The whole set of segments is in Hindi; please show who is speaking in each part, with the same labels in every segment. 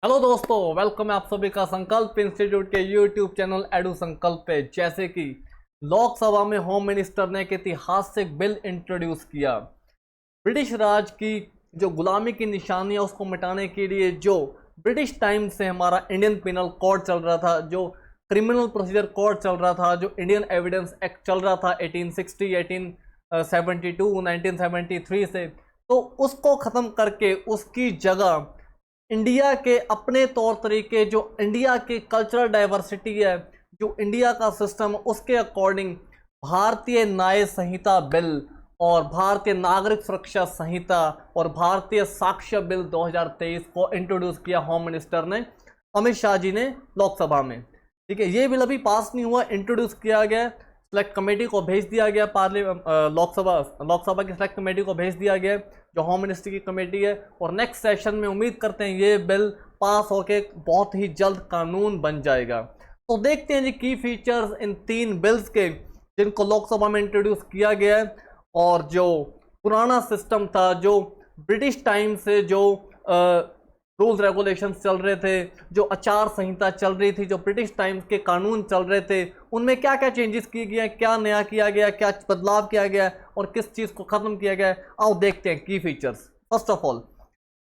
Speaker 1: हेलो दोस्तों, वेलकम है आप सभी का संकल्प इंस्टीट्यूट के यूट्यूब चैनल एडू संकल्प पे। जैसे कि लोकसभा में होम मिनिस्टर ने एक ऐतिहासिक बिल इंट्रोड्यूस किया। ब्रिटिश राज की जो गुलामी की निशानी है उसको मिटाने के लिए, जो ब्रिटिश टाइम से हमारा इंडियन पिनल कोड चल रहा था, जो क्रिमिनल प्रोसीजर कोड चल रहा था, जो इंडियन एविडेंस एक्ट चल रहा था 1860, 1872, 1973 से, तो उसको ख़त्म करके उसकी जगह इंडिया के अपने तौर तरीके, जो इंडिया की कल्चरल डाइवर्सिटी है, जो इंडिया का सिस्टम, उसके अकॉर्डिंग भारतीय न्याय संहिता बिल और भारतीय नागरिक सुरक्षा संहिता और भारतीय साक्ष्य बिल 2023 को इंट्रोड्यूस किया होम मिनिस्टर ने, अमित शाह जी ने लोकसभा में। ठीक है, ये बिल अभी पास नहीं हुआ, इंट्रोड्यूस किया गया, सेलेक्ट कमेटी को भेज दिया गया, लोकसभा की सेलेक्ट कमेटी को भेज दिया गया, जो होम मिनिस्ट्री की कमेटी है। और नेक्स्ट सेशन में उम्मीद करते हैं ये बिल पास होके बहुत ही जल्द कानून बन जाएगा। तो देखते हैं जी की फीचर्स इन तीन बिल्स के जिनको लोकसभा में इंट्रोड्यूस किया गया है। और जो पुराना सिस्टम था, जो ब्रिटिश टाइम से जो रूल्स रेगुलेशंस चल रहे थे, जो आचार संहिता चल रही थी, जो ब्रिटिश टाइम्स के कानून चल रहे थे, उनमें क्या क्या चेंजेस किए गए, क्या नया किया गया, क्या बदलाव किया गया और किस चीज़ को ख़त्म किया गया। आओ देखते हैं की features. First of all,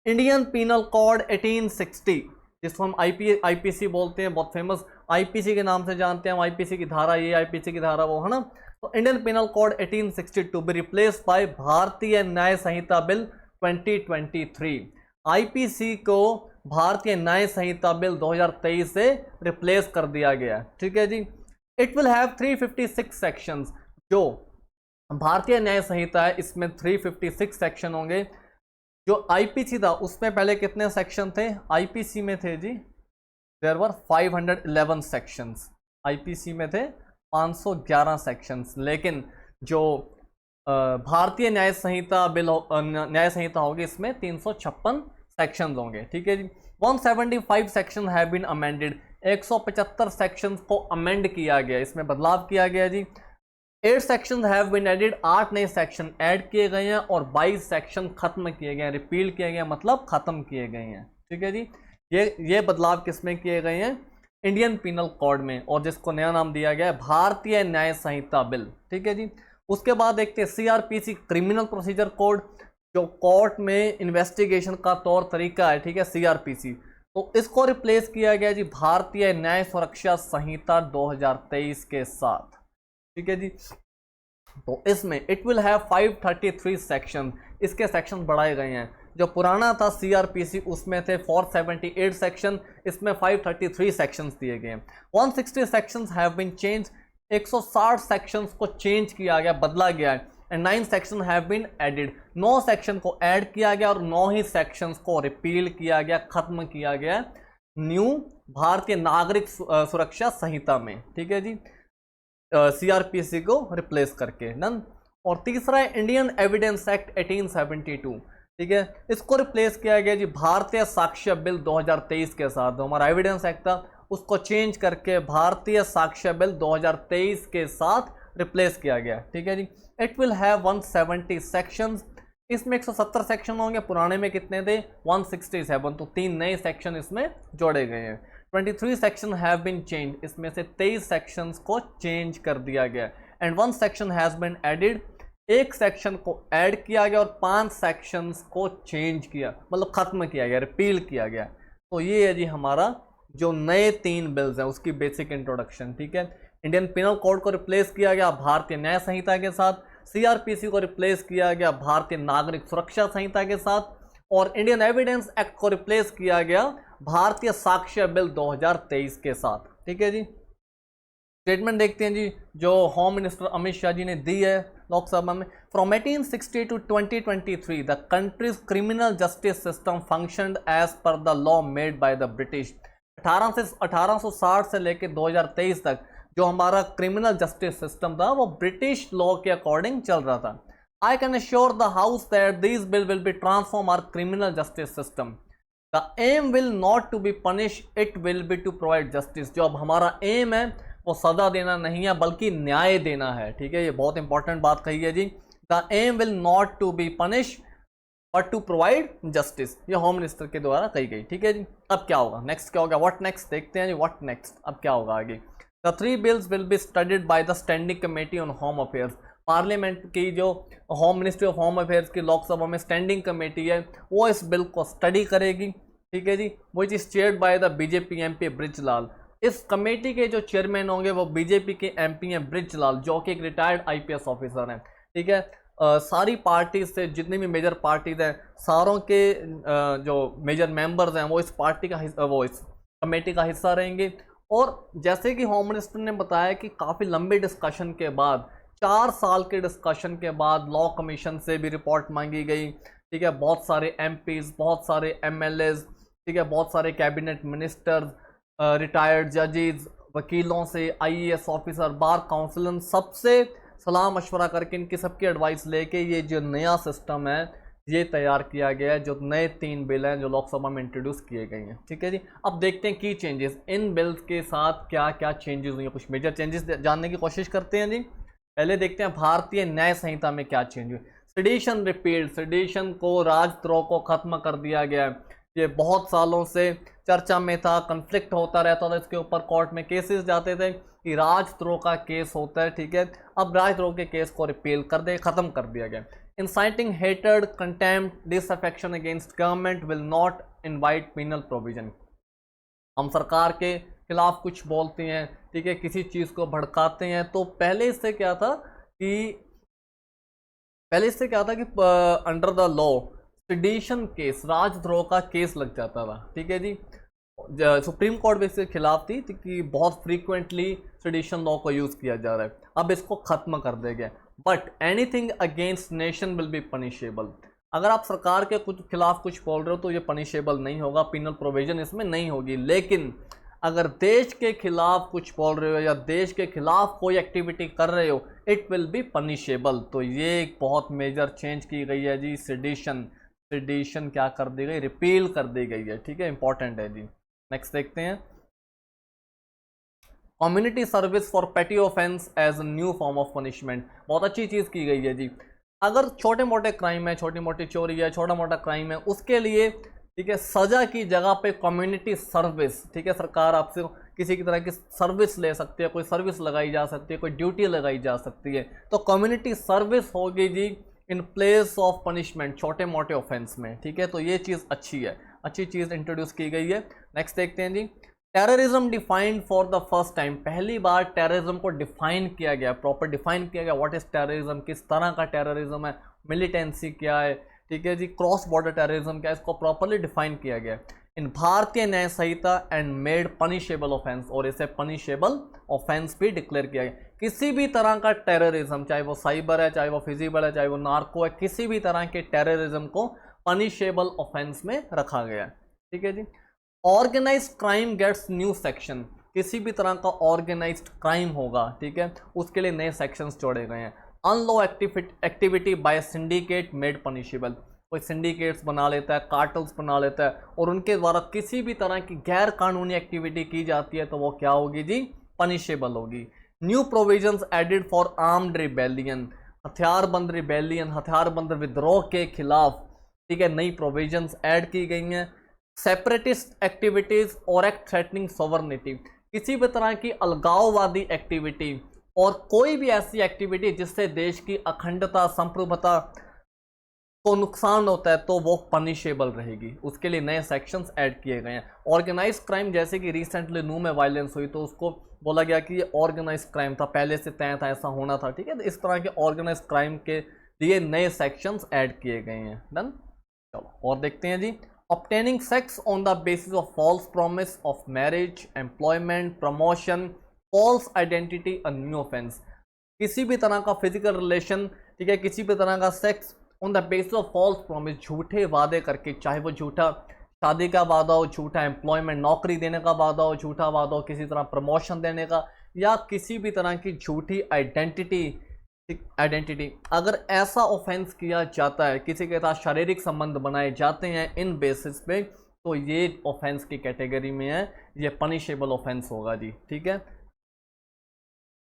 Speaker 1: Indian penal code 1860, जिसको हम आईपीसी बोलते हैं, बहुत फेमस आईपीसी के नाम से जानते हैं हम। आईपीसी की धारा ये, आईपीसी की धारा वो, है ना। तो Indian penal code 1860 to be replace by Bharatiya Nyaya Samhita bill 2023। IPC को भारतीय न्याय संहिता बिल 2023 से रिप्लेस कर दिया गया। ठीक है जी। It will have 356 sections. जो भारतीय न्याय संहिता है इसमें 356 सेक्शन होंगे। जो आईपीसी था उसमें पहले कितने सेक्शन थे? आईपीसी में थे जी, देयर वर 511 सेक्शंस। आईपीसी में थे 511 सेक्शंस। लेकिन जो भारतीय न्याय संहिता बिल न्याय संहिता होगी, इसमें 356 सेक्शंस होंगे। ठीक है जी। 175 section have been amended. 175 sections को अमेंड किया गया, इसमें बदलाव किया गया जी। 8 सेक्शन हैव बीन एडेड। 8 नए सेक्शन ऐड किए गए हैं और 22 सेक्शन खत्म किए गए हैं, रिपील किए गए हैं, मतलब खत्म किए गए हैं। ठीक है जी। ये बदलाव किसमें किए गए हैं? इंडियन पीनल कोड में, और जिसको नया नाम दिया गया है भारतीय न्याय संहिता बिल। ठीक है जी। उसके बाद देखते हैं सीआरपीसी, क्रिमिनल प्रोसीजर कोड, जो कोर्ट में इन्वेस्टिगेशन का तौर तरीका है। ठीक है, सीआरपीसी, तो इसको रिप्लेस किया गया जी भारतीय न्याय सुरक्षा संहिता 2023 के साथ। ठीक है जी। तो इसमें इट विल हैव 533 सेक्शन। इसके सेक्शन बढ़ाए गए हैं। जो पुराना था सीआरपीसी उसमें थे 478 सेक्शन, इसमें 533 सेक्शंस दिए गए हैं। 160 sections have been change. 160 sections को चेंज किया गया, बदला गया है। And 9 section have been added. 9 section को ऐड किया गया और 9 ही सेक्शंस को रिपील किया गया, खत्म किया गया न्यू भारतीय नागरिक सुरक्षा संहिता में। ठीक है जी, सीआरपीसी को रिप्लेस करके। डन। और तीसरा है इंडियन एविडेंस एक्ट 1872। ठीक है, इसको रिप्लेस किया गया जी भारतीय साक्ष्य बिल 2023 के साथ। जो हमारा एविडेंस एक्ट था उसको चेंज करके भारतीय साक्ष्य बिल 2023 के साथ रिप्लेस किया गया। ठीक है जी। It will have 170 sections. इसमें 170 सेक्शन होंगे, पुराने में कितने थे? 167। तो 3 नए सेक्शन इसमें जोड़े गए हैं। 23 सेक्शन हैव बीन चेंज। इसमें से 23 सेक्शंस को चेंज कर दिया गया। And 1 section has been added. 1 section को ऐड किया गया और 5 सेक्शंस को चेंज किया, मतलब खत्म किया गया, रिपील किया गया। तो ये है जी हमारा जो नए 3 बिल्स हैं उसकी बेसिक इंट्रोडक्शन। ठीक है, इंडियन पिनल कोड को रिप्लेस किया गया भारतीय न्याय संहिता के साथ, सीआरपीसी को रिप्लेस किया गया भारतीय नागरिक सुरक्षा संहिता के साथ, और इंडियन एविडेंस एक्ट को रिप्लेस किया गया भारतीय साक्ष्य बिल 2023 के साथ। ठीक है जी। स्टेटमेंट देखते हैं जी जो होम मिनिस्टर अमित शाह जी ने दी है लोकसभा में। From 1860 to 2023 the country's criminal justice system functioned as per the law made by the British. 1860 से लेकर 2023 तक जो हमारा क्रिमिनल जस्टिस सिस्टम था वो ब्रिटिश लॉ के अकॉर्डिंग चल रहा था। I can assure the House that this bill will be transform our criminal justice system. The aim will not to be punish, it will be to provide justice. जो अब हमारा एम है वो सजा देना नहीं है बल्कि न्याय देना है। ठीक है, ये बहुत इंपॉर्टेंट बात कही है जी। The aim will not to be punish but to provide justice, ये होम मिनिस्टर के द्वारा कही गई। ठीक है जी, अब क्या होगा नेक्स्ट, क्या होगा, व्हाट नेक्स्ट, देखते हैं जी व्हाट नेक्स्ट, अब क्या होगा आगे। The 3 bills will be studied by the standing committee on home affairs. Parliament की जो home ministry of home affairs की लोकसभा में स्टैंडिंग कमेटी है वो इस बिल को स्टडी करेगी। ठीक है जी, which is chaired by the BJP MP Brijlal. इस कमेटी के जो चेयरमैन होंगे वो बीजेपी के एमपी हैं ब्रिजलाल, जो कि एक रिटायर्ड आईपीएस ऑफिसर हैं। ठीक है, सारी पार्टीज से जितनी भी मेजर पार्टीज हैं सारों के जो मेजर मेंबर्स हैं वो इस पार्टी का वो इस कमेटी का हिस्सा रहेंगे। और जैसे कि होम मिनिस्टर ने बताया कि काफ़ी लंबे डिस्कशन के बाद, 4 साल के डिस्कशन के बाद लॉ कमीशन से भी रिपोर्ट मांगी गई। ठीक है, बहुत सारे एमपीज, बहुत सारे एमएलएज, ठीक है, बहुत सारे कैबिनेट मिनिस्टर्स, रिटायर्ड जजेस, वकीलों से, आईएएस ऑफिसर, बार काउंसिल, सबसे सलाह मशवरा करके इनकी सबकी एडवाइस लेके ये जो नया सिस्टम है ये तैयार किया गया है, जो नए 3 बिल हैं जो लोकसभा में इंट्रोड्यूस किए गए हैं। ठीक है जी, अब देखते हैं की चेंजेस, इन बिल्स के साथ क्या क्या चेंजेस हुई हैं, कुछ मेजर चेंजेस जानने की कोशिश करते हैं जी। पहले देखते हैं भारतीय न्याय संहिता में क्या चेंज हुई। सेडिशन रिपील्ड, सेडिशन को, राजद्रोह को खत्म कर दिया गया है। ये बहुत सालों से चर्चा में था, कन्फ्लिक्ट होता रहता था इसके ऊपर, कोर्ट में केसेस जाते थे कि राजद्रोह का केस होता है। ठीक है, अब राजद्रोह के केस को रिपील कर दे, खत्म कर दिया गया। Inciting hatred, contempt, disaffection against government will not invite penal provision। हम सरकार के खिलाफ कुछ बोलते हैं, ठीक है, किसी चीज़ को भड़काते हैं, तो पहले इससे क्या था कि under the law sedition case, राजद्रोह का केस लग जाता था। ठीक है जी, सुप्रीम कोर्ट भी इसके खिलाफ थी कि बहुत फ्रीक्वेंटली सेडिशन लॉ को यूज़ किया जा रहा है, अब इसको खत्म कर दिया गया। But anything against nation will be punishable. अगर आप सरकार के कुछ खिलाफ कुछ बोल रहे हो तो ये पनिशेबल नहीं होगा, पिनल प्रोविजन इसमें नहीं होगी। लेकिन अगर देश के खिलाफ कुछ बोल रहे हो या देश के खिलाफ कोई एक्टिविटी कर रहे हो, इट विल बी पनिशेबल। तो ये एक बहुत मेजर चेंज की गई है जी। सेडिशन क्या कर दी गई, रिपील कर दी गई है। ठीक है, इंपॉर्टेंट है जी। नेक्स्ट देखते हैं, community service for petty offence as new form of punishment. बहुत अच्छी चीज़ की गई है जी। अगर छोटे मोटे क्राइम है, छोटी मोटी चोरी है, छोटा मोटा क्राइम है, उसके लिए ठीक है सज़ा की जगह पे कम्युनिटी सर्विस, ठीक है, सरकार आपसे किसी की तरह की सर्विस ले सकती है, कोई सर्विस लगाई जा सकती है, कोई ड्यूटी लगाई जा सकती है, तो कम्युनिटी सर्विस होगी जी इन प्लेस ऑफ पनिशमेंट छोटे मोटे ऑफेंस में। ठीक है, तो ये चीज़ अच्छी है, अच्छी चीज़ इंट्रोड्यूस की गई है। नेक्स्ट देखते हैं जी, terrorism defined for the first time. पहली बार टेररिज्म को डिफाइन किया गया, प्रॉपर डिफाइन किया गया। व्हाट इज टेररिज्म, किस तरह का टेररिज्म है, मिलिटेंसी क्या है, ठीक है जी, क्रॉस बॉर्डर टेररिज्म क्या है, इसको प्रॉपरली डिफाइन किया गया इन भारतीय न्याय संहिता एंड मेड पनिशेबल ऑफेंस, और इसे पनिशेबल ऑफेंस भी डिक्लेयर किया गया। किसी भी तरह का टेररिज्म, चाहे वो साइबर है, चाहे वो फिजिबल है, चाहे वो नार्को है, किसी भी तरह के टेररिज्म को पनिशेबल ऑफेंस में रखा गया। ठीक है जी। Organised crime gets new section. किसी भी तरह का ऑर्गेनाइज्ड क्राइम होगा, ठीक है, उसके लिए नए सेक्शंस जोड़े गए हैं। Unlaw activity by syndicate made punishable. कोई सिंडिकेट्स बना लेता है, कार्टल्स बना लेता है, और उनके द्वारा किसी भी तरह की गैर कानूनी एक्टिविटी की जाती है तो वो क्या होगी जी, पनिशेबल होगी। New provisions added for armed rebellion. हथियारबंद रिबेलियन, हथियारबंद विद्रोह के खिलाफ, ठीक है, नई प्रोविजंस ऐड की गई हैं। सेपरेटिस्ट एक्टिविटीज और एक्ट थ्रेटनिंग सोवरनिटी। किसी भी तरह की अलगाववादी एक्टिविटी और कोई भी ऐसी एक्टिविटी जिससे देश की अखंडता, संप्रभुता को नुकसान होता है तो वो पनिशेबल रहेगी। उसके लिए नए सेक्शंस ऐड किए गए हैं। ऑर्गेनाइज क्राइम, जैसे कि रिसेंटली नू में वायलेंस हुई तो उसको बोला गया कि ये ऑर्गेनाइज क्राइम था, पहले से तय था, ऐसा होना था। ठीक है, तो इस तरह के ऑर्गेनाइज क्राइम के लिए नए सेक्शंस ऐड किए गए हैं। डन, चलो और देखते हैं जी। Obtaining sex on the basis of false promise of marriage, employment, promotion, false identity, a new offense। किसी भी तरह का फिजिकल रिलेशन, ठीक है, किसी भी तरह का sex on the basis of false promise, झूठे वादे करके, चाहे वो झूठा शादी का वादा हो, झूठा एम्प्लॉयमेंट, नौकरी देने का वादा हो, झूठा वादा हो किसी तरह प्रमोशन देने का, या किसी भी तरह की झूठी आइडेंटिटी, अगर ऐसा ऑफेंस किया जाता है, किसी के साथ शारीरिक संबंध बनाए जाते हैं इन बेसिस पे, तो ये ऑफेंस की कैटेगरी में है, ये पनिशेबल ऑफेंस होगा जी। ठीक है,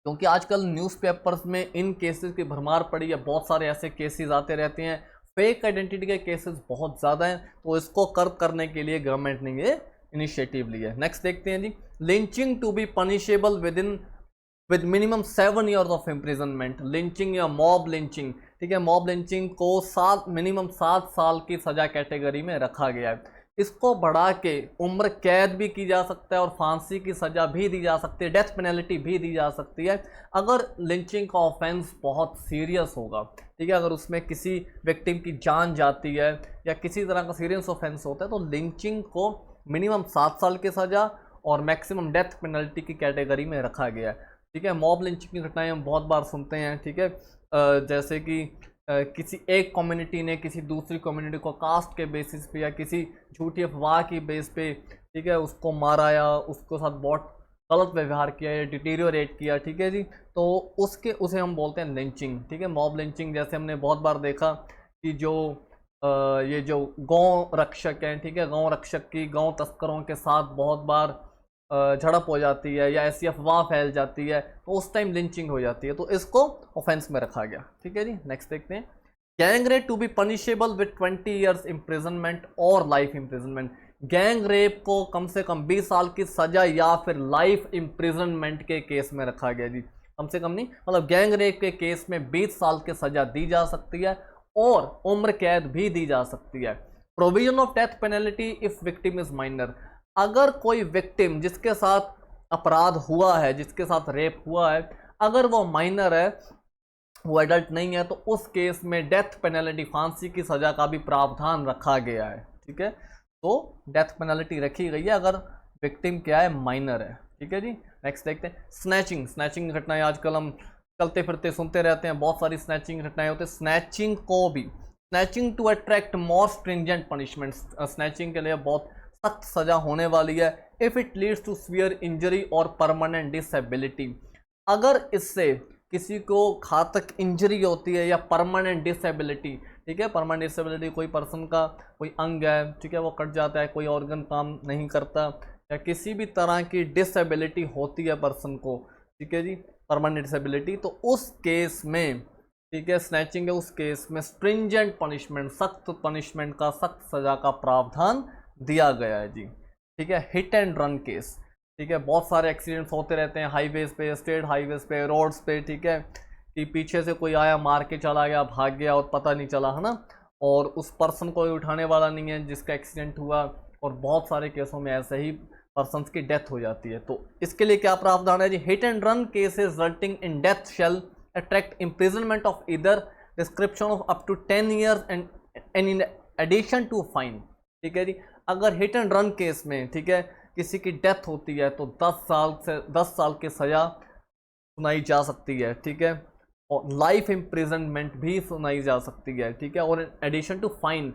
Speaker 1: क्योंकि आजकल न्यूज़पेपर्स में इन केसेस की भरमार पड़ी है, बहुत सारे ऐसे केसेस आते रहते हैं। फेक आइडेंटिटी के केसेस बहुत ज़्यादा हैं, तो इसको कर्व करने के लिए गवर्नमेंट ने ये इनिशिएटिव लिया है। नेक्स्ट देखते हैं जी, lynching to be punishable with minimum 7 years of imprisonment. Lynching या मॉब लिंचिंग, ठीक है, मॉब लिंचिंग को मिनिमम 7 साल की सजा कैटेगरी में रखा गया है। इसको बढ़ा के उम्र कैद भी की जा सकता है और फांसी की सज़ा भी दी जा सकती है, डेथ पेनल्टी भी दी जा सकती है अगर लिंचिंग का ऑफेंस बहुत सीरियस होगा, ठीक है। अगर उसमें किसी विक्टिम की जान जाती है या किसी तरह का सीरियस ऑफेंस होता है तो लिंचिंग को मिनिमम 7 साल की सज़ा और मैक्सिमम डेथ पेनल्टी की कैटेगरी में रखा गया है, ठीक है। मॉब लिंचिंग की घटनाएं हम बहुत बार सुनते हैं, ठीक है, जैसे कि किसी एक कम्युनिटी ने किसी दूसरी कम्युनिटी को कास्ट के बेसिस पे या किसी झूठी अफवाह की बेस पे, ठीक है, उसको मारा या उसके साथ बहुत गलत व्यवहार किया या डिटीरियोरेट किया, ठीक है जी, तो उसे हम बोलते हैं लिंचिंग, ठीक है। मॉब लिंचिंग जैसे हमने बहुत बार देखा कि ये जो गौ रक्षक हैं, ठीक है, गौ रक्षक की गौ तस्करों के साथ बहुत बार झड़प हो जाती है या ऐसी अफवाह फैल जाती है तो उस टाइम लिंचिंग हो जाती है, तो इसको ऑफेंस में रखा गया, ठीक है जी। नेक्स्ट देखते हैं, gang rape to be punishable with 20 years imprisonment और लाइफ इम्प्रिजनमेंट। गैंग रेप को कम से कम 20 साल की सजा या फिर लाइफ इम्प्रिजनमेंट के केस में रखा गया जी, कम से कम नहीं, मतलब गैंग रेप के केस में 20 साल की सजा दी जा सकती है और उम्र कैद भी दी जा सकती है। Provision of death penalty if victim is minor. अगर कोई विक्टिम जिसके साथ अपराध हुआ है, जिसके साथ रेप हुआ है, अगर वो माइनर है, वो एडल्ट नहीं है, तो उस केस में डेथ पेनल्टी, फांसी की सजा का भी प्रावधान रखा गया है, ठीक है। तो डेथ पेनल्टी रखी गई है अगर विक्टिम क्या है, माइनर है, ठीक है जी। नेक्स्ट देखते हैं, स्नैचिंग। स्नैचिंग घटनाएं आजकल हम चलते फिरते सुनते रहते हैं, बहुत सारी स्नैचिंग घटनाएं होती है। स्नैचिंग को भी, snatching to attract more stringent punishment, snatching के लिए बहुत सख्त सजा होने वाली है if it leads to severe injury और परमानेंट डिसेबिलिटी। अगर इससे किसी को घातक इंजरी होती है या परमानेंट डिसेबिलिटी, ठीक है, परमानेंट डिसेबिलिटी कोई पर्सन का कोई अंग है, ठीक है, वो कट जाता है, कोई ऑर्गन काम नहीं करता या किसी भी तरह की डिसेबिलिटी होती है पर्सन को, ठीक है जी, परमानेंट डिसेबिलिटी, तो उस केस में, ठीक है, स्नैचिंग है, उस केस में स्ट्रिंजेंट पनिशमेंट, सख्त पनिशमेंट का, सख्त सजा का प्रावधान दिया गया है जी, ठीक है। हिट एंड रन केस, ठीक है, बहुत सारे एक्सीडेंट्स होते रहते हैं हाईवेज पे, स्टेट हाईवेज पे, रोड्स पे, ठीक है, कि पीछे से कोई आया, मार के चला गया, भाग गया और पता नहीं चला, है ना, और उस पर्सन को उठाने वाला नहीं है जिसका एक्सीडेंट हुआ, और बहुत सारे केसों में ऐसे ही पर्सन की डेथ हो जाती है। तो इसके लिए क्या प्रावधान है जी, hit and run cases resulting in death shall attract imprisonment of either description of up to 10 years and in addition to fine, ठीक है जी। अगर हिट एंड रन केस में, ठीक है, किसी की डेथ होती है तो 10 साल की सजा सुनाई जा सकती है, ठीक है, और लाइफ इम्प्रिजनमेंट भी सुनाई जा सकती है, ठीक है, और in addition to fine,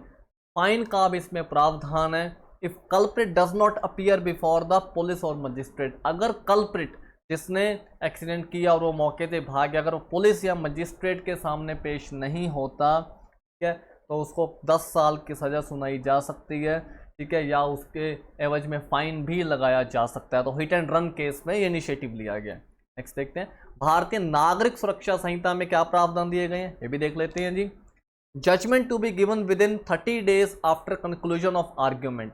Speaker 1: fine का भी इसमें प्रावधान है if culprit does not appear before the police और मजिस्ट्रेट। अगर कल्प्रिट जिसने एक्सीडेंट किया और वो मौके से भाग गया, अगर वो पुलिस या मजिस्ट्रेट के सामने पेश नहीं होता, ठीक है, तो उसको 10 साल की सज़ा सुनाई जा सकती है, ठीक है, या उसके एवज में फाइन भी लगाया जा सकता है। तो हिट एंड रन केस में ये इनिशिएटिव लिया गया। नेक्स्ट देखते हैं, भारतीय नागरिक सुरक्षा संहिता में क्या प्रावधान दिए गए हैं, ये भी देख लेते हैं जी। Judgement to be given within 30 days after conclusion of argument,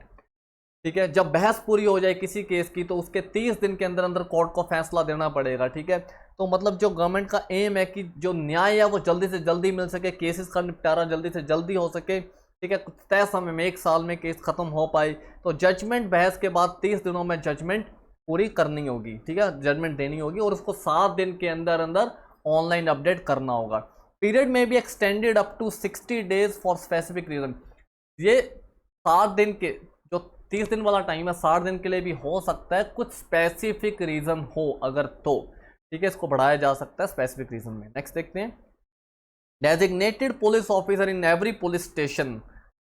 Speaker 1: ठीक है, जब बहस पूरी हो जाए किसी केस की तो उसके 30 दिन के अंदर अंदर कोर्ट को फैसला देना पड़ेगा, ठीक है। तो मतलब जो गवर्नमेंट का एम है कि जो न्याय है वो जल्दी से जल्दी मिल सके, केसेस का निपटारा जल्दी से जल्दी हो सके, ठीक है, कुछ तय समय में 1 साल में केस खत्म हो पाए, तो जजमेंट बहस के बाद 30 दिनों में जजमेंट पूरी करनी होगी, ठीक है, जजमेंट देनी होगी और उसको 7 दिन के अंदर अंदर ऑनलाइन अपडेट करना होगा। पीरियड में be extended up to 60 days for specific reason. ये 7 दिन के, जो 30 दिन वाला टाइम है, 60 दिन के लिए भी हो सकता है, कुछ स्पेसिफिक रीजन हो अगर तो, ठीक है, इसको बढ़ाया जा सकता है स्पेसिफिक रीजन में। नेक्स्ट देखते हैं, designated police officer in every police station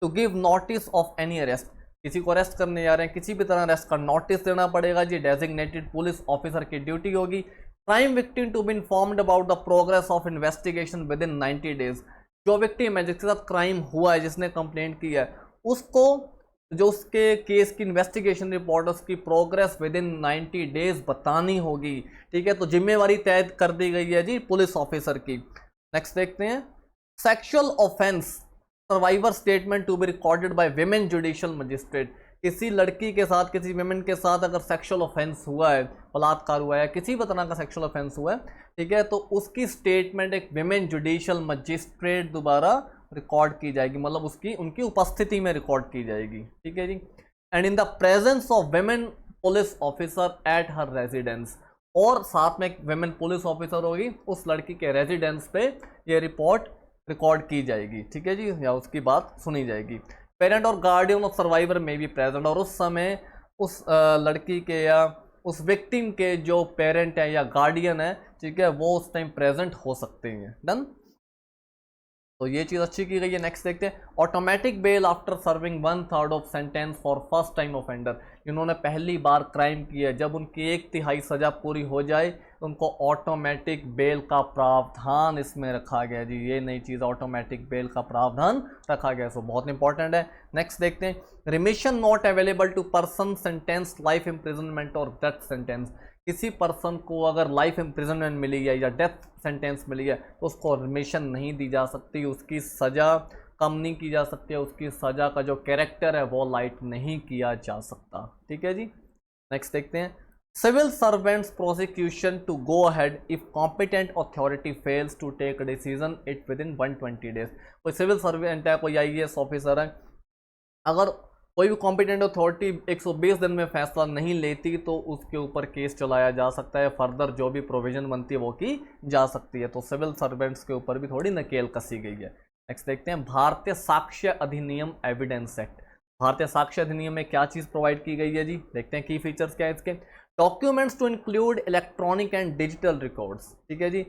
Speaker 1: to give notice of any arrest. किसी को अरेस्ट करने जा रहे हैं, किसी भी तरह अरेस्ट का नोटिस देना पड़ेगा जी, डेजिग्नेटेड पुलिस ऑफिसर की ड्यूटी होगी। Crime victim to be informed about the progress of investigation within 90 days। जो विक्टिम है, जिसके साथ क्राइम हुआ है, जिसने कंप्लेंट की है, उसको जो उसके केस की इन्वेस्टिगेशन रिपोर्ट, उसकी प्रोग्रेस विद इन 90 days बतानी होगी, ठीक है। तो जिम्मेवारी तय कर दी गई है जी पुलिस ऑफिसर की। नेक्स्ट देखते हैं, sexual offence survivor statement to be recorded by women judicial magistrate. किसी लड़की के साथ, किसी विमेन के साथ अगर सेक्सुअल ऑफेंस हुआ है, बलात्कार हुआ है, किसी भी तरह का सेक्सुअल ऑफेंस हुआ है, ठीक है, तो उसकी स्टेटमेंट एक विमेन जुडिशियल मजिस्ट्रेट द्वारा रिकॉर्ड की जाएगी, मतलब उसकी उनकी उपस्थिति में रिकॉर्ड की जाएगी, ठीक है जी। And in the presence of women police officer at her residence, और साथ में एक विमेन पुलिस ऑफिसर होगी, उस लड़की के रेजिडेंस पे ये रिपोर्ट रिकॉर्ड की जाएगी, ठीक है जी, या उसकी बात सुनी जाएगी। पेरेंट और गार्डियन ऑफ सर्वाइवर में भी प्रेजेंट, और उस समय उस लड़की के या उस विक्टिम के जो पेरेंट है या गार्डियन है, ठीक है, वो उस टाइम प्रेजेंट हो सकते हैं। डन, तो ये चीज़ अच्छी की गई है। नेक्स्ट देखते हैं, automatic bell after serving 1/3 of sentence for first time offender. इन्होंने पहली बार क्राइम किया है, जब उनकी 1/3 सज़ा पूरी हो जाए तो उनको ऑटोमेटिक बेल का प्रावधान इसमें रखा गया जी। ये नई चीज़, ऑटोमेटिक बेल का प्रावधान रखा गया, सो बहुत इंपॉर्टेंट है। नेक्स्ट देखते हैं, remission not available to person sentence life imprisonment और डेथ सेंटेंस। किसी पर्सन को अगर लाइफ इम्प्रिजनमेंट मिली है या डेथ सेंटेंस मिली है तो उसको रिमिशन नहीं दी जा सकती, उसकी सज़ा कम नहीं की जा सकती है, उसकी सज़ा का जो कैरेक्टर है वो लाइट नहीं किया जा सकता, ठीक है जी। नेक्स्ट देखते हैं, civil servants prosecution to go ahead if competent authority fails to take decision it within 120 days. कोई सिविल सर्वेंट है, कोई IAS ऑफिसर है, अगर कोई भी कॉम्पिटेंट अथॉरिटी 120 दिन में फैसला नहीं लेती तो उसके ऊपर केस चलाया जा सकता है, फर्दर जो भी प्रोविजन बनती है वो की जा सकती है। तो सिविल सर्वेंट्स के ऊपर भी थोड़ी नकेल कसी गई है। नेक्स्ट देखते हैं, भारतीय साक्ष्य अधिनियम एविडेंस एक्ट। भारतीय साक्ष्य अधिनियम में क्या चीज़ प्रोवाइड की गई है जी, देखते हैं की फीचर्स क्या है इसके। Documents to include electronic and digital records, ठीक है जी,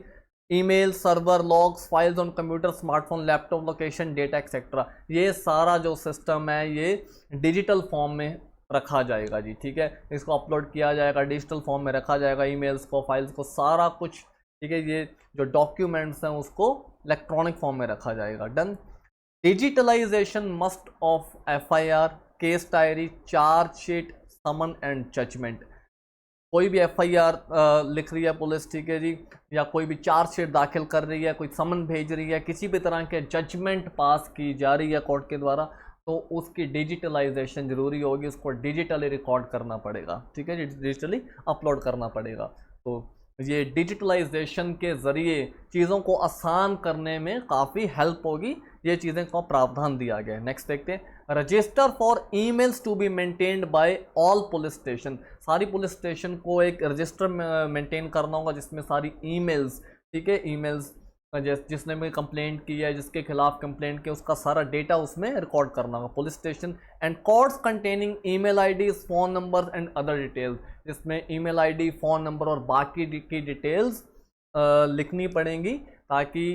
Speaker 1: email, server, logs, files on computer, smartphone, laptop, location, data etcetera. ये सारा जो सिस्टम है ये डिजिटल फॉर्म में रखा जाएगा जी, ठीक है, इसको अपलोड किया जाएगा, डिजिटल फॉर्म में रखा जाएगा, ईमेल्स को, फाइल्स को, सारा कुछ, ठीक है। ये जो डॉक्यूमेंट्स हैं उसको इलेक्ट्रॉनिक फॉर्म में रखा जाएगा। Done. Digitalisation must of FIR, case diary, chargesheet, summon and judgement. कोई भी FIR लिख रही है पुलिस, ठीक है जी, या कोई भी चार्जशीट दाखिल कर रही है, कोई समन भेज रही है, किसी भी तरह के जजमेंट पास की जा रही है कोर्ट के द्वारा, तो उसकी डिजिटलाइजेशन जरूरी होगी, उसको डिजिटली रिकॉर्ड करना पड़ेगा, ठीक है, डिजिटली अपलोड करना पड़ेगा। तो ये डिजिटलाइजेशन के ज़रिए चीज़ों को आसान करने में काफ़ी हेल्प होगी, ये चीज़ें को प्रावधान दिया गया है। नेक्स्ट देखते हैं, register for emails to be maintained by all police station. सारी पुलिस स्टेशन को एक रजिस्टर मेंटेन करना होगा जिसमें सारी ईमेल्स, ठीक है, ईमेल्स जिसने भी कंप्लेंट की है, जिसके खिलाफ कंप्लेंट की, उसका सारा डेटा उसमें रिकॉर्ड करना होगा police station. And codes containing email IDs, phone number and other details, जिसमें ईमेल आईडी, फ़ोन नंबर और बाकी की डिटेल्स लिखनी पड़ेंगी ताकि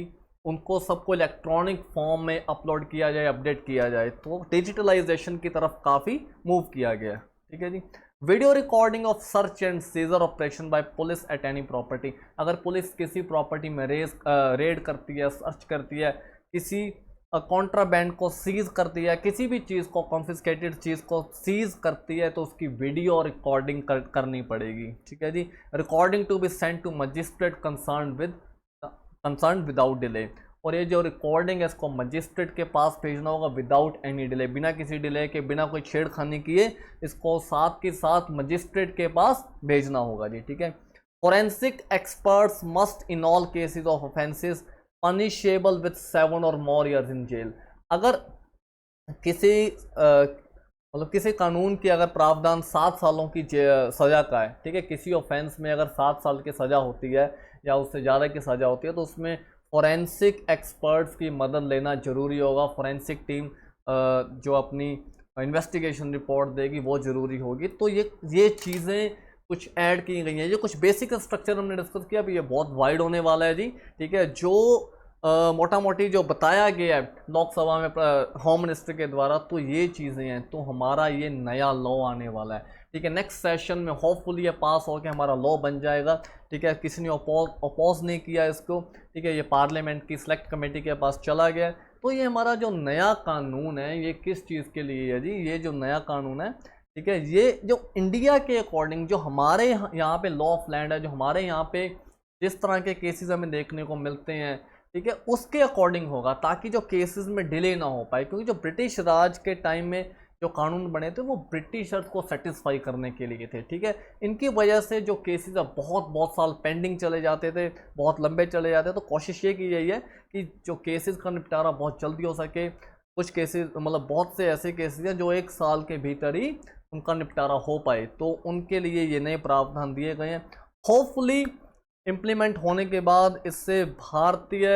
Speaker 1: उनको सबको इलेक्ट्रॉनिक फॉर्म में अपलोड किया जाए, अपडेट किया जाए। तो डिजिटलाइजेशन की तरफ काफ़ी मूव किया गया, ठीक है जी। Video recording of search and seizure operation by police at any property. अगर पुलिस किसी प्रॉपर्टी में रेड करती है, सर्च करती है, किसी कॉन्ट्राबैंड को सीज करती है, किसी भी चीज़ को, कॉन्फिस्केटेड चीज़ को सीज करती है, तो उसकी वीडियो रिकॉर्डिंग करनी पड़ेगी, ठीक है जी। Recording to be send to magistrate concern without delay. और ये जो रिकॉर्डिंग है इसको मजिस्ट्रेट के पास भेजना होगा विदाउट एनी डिले, बिना किसी डिले के, बिना कोई छेड़खानी किए, इसको साथ के साथ मजिस्ट्रेट के पास भेजना होगा जी, ठीक है। Forensic experts must in all cases of offences punishable with 7 और मोर ईयर्स इन जेल। अगर किसी मतलब किसी कानून की अगर प्रावधान 7 सालों की सज़ा का है, ठीक है, किसी ऑफेंस में अगर 7 साल की सज़ा होती है या उससे ज़्यादा की सज़ा होती है तो उसमें फोरेंसिक एक्सपर्ट्स की मदद लेना ज़रूरी होगा। फोरेंसिक टीम जो अपनी इन्वेस्टिगेशन रिपोर्ट देगी वो ज़रूरी होगी। तो ये चीज़ें कुछ ऐड की गई हैं, ये कुछ बेसिक स्ट्रक्चर हमने डिस्कस किया। अभी ये बहुत वाइड होने वाला है जी, ठीक है। जो मोटा मोटी जो बताया गया है लोकसभा में होम मिनिस्टर के द्वारा, तो ये चीज़ें हैं। तो हमारा ये नया लॉ आने वाला है, ठीक है। नेक्स्ट सेशन में होपफुली ये पास हो के हमारा लॉ बन जाएगा, ठीक है। किसी ने अपोज नहीं किया इसको, ठीक है। ये पार्लियामेंट की सिलेक्ट कमेटी के पास चला गया। तो ये हमारा जो नया कानून है ये किस चीज़ के लिए है जी? ये जो नया कानून है, ठीक है, ये जो इंडिया के अकॉर्डिंग जो हमारे यहाँ पे लॉ ऑफ लैंड है, जो हमारे यहाँ पे जिस तरह के केसेस हमें देखने को मिलते हैं, ठीक है, उसके अकॉर्डिंग होगा, ताकि जो केसेस में डिले ना हो पाए, क्योंकि जो ब्रिटिश राज के टाइम में जो कानून बने थे वो ब्रिटिशर्स को सेटिस्फाई करने के लिए थे। ठीक है, इनकी वजह से जो केसेस अब बहुत बहुत साल पेंडिंग चले जाते थे, बहुत लंबे चले जाते, तो कोशिश ये की गई है कि जो केसेस का निपटारा बहुत जल्दी हो सके। कुछ केसेस मतलब बहुत से ऐसे केसेस हैं जो 1 साल के भीतर ही उनका निपटारा हो पाए, तो उनके लिए ये नए प्रावधान दिए गए हैं। होपफुली इम्प्लीमेंट होने के बाद इससे भारतीय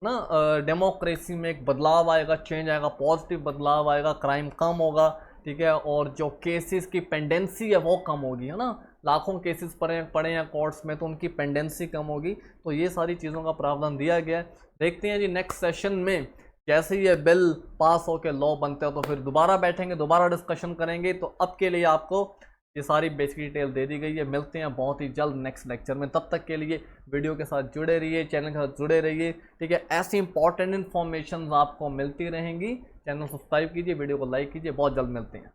Speaker 1: डेमोक्रेसी में एक बदलाव आएगा, चेंज आएगा, पॉजिटिव बदलाव आएगा, क्राइम कम होगा। ठीक है, और जो केसेस की पेंडेंसी है वो कम होगी, है ना, लाखों केसेस पड़े हैं कोर्ट्स में, तो उनकी पेंडेंसी कम होगी। तो ये सारी चीज़ों का प्रावधान दिया गया है। देखते हैं जी नेक्स्ट सेशन में जैसे ये बिल पास होकर लॉ बनते हो तो फिर दोबारा बैठेंगे, दोबारा डिस्कशन करेंगे। तो अब के लिए आपको ये सारी बेसिक डिटेल दे दी गई है। मिलते हैं बहुत ही जल्द नेक्स्ट लेक्चर में, तब तक के लिए वीडियो के साथ जुड़े रहिए, चैनल के साथ जुड़े रहिए। ठीक है, ऐसी इंपॉर्टेंट इन्फॉर्मेशन आपको मिलती रहेंगी। चैनल सब्सक्राइब कीजिए, वीडियो को लाइक कीजिए। बहुत जल्द मिलते हैं।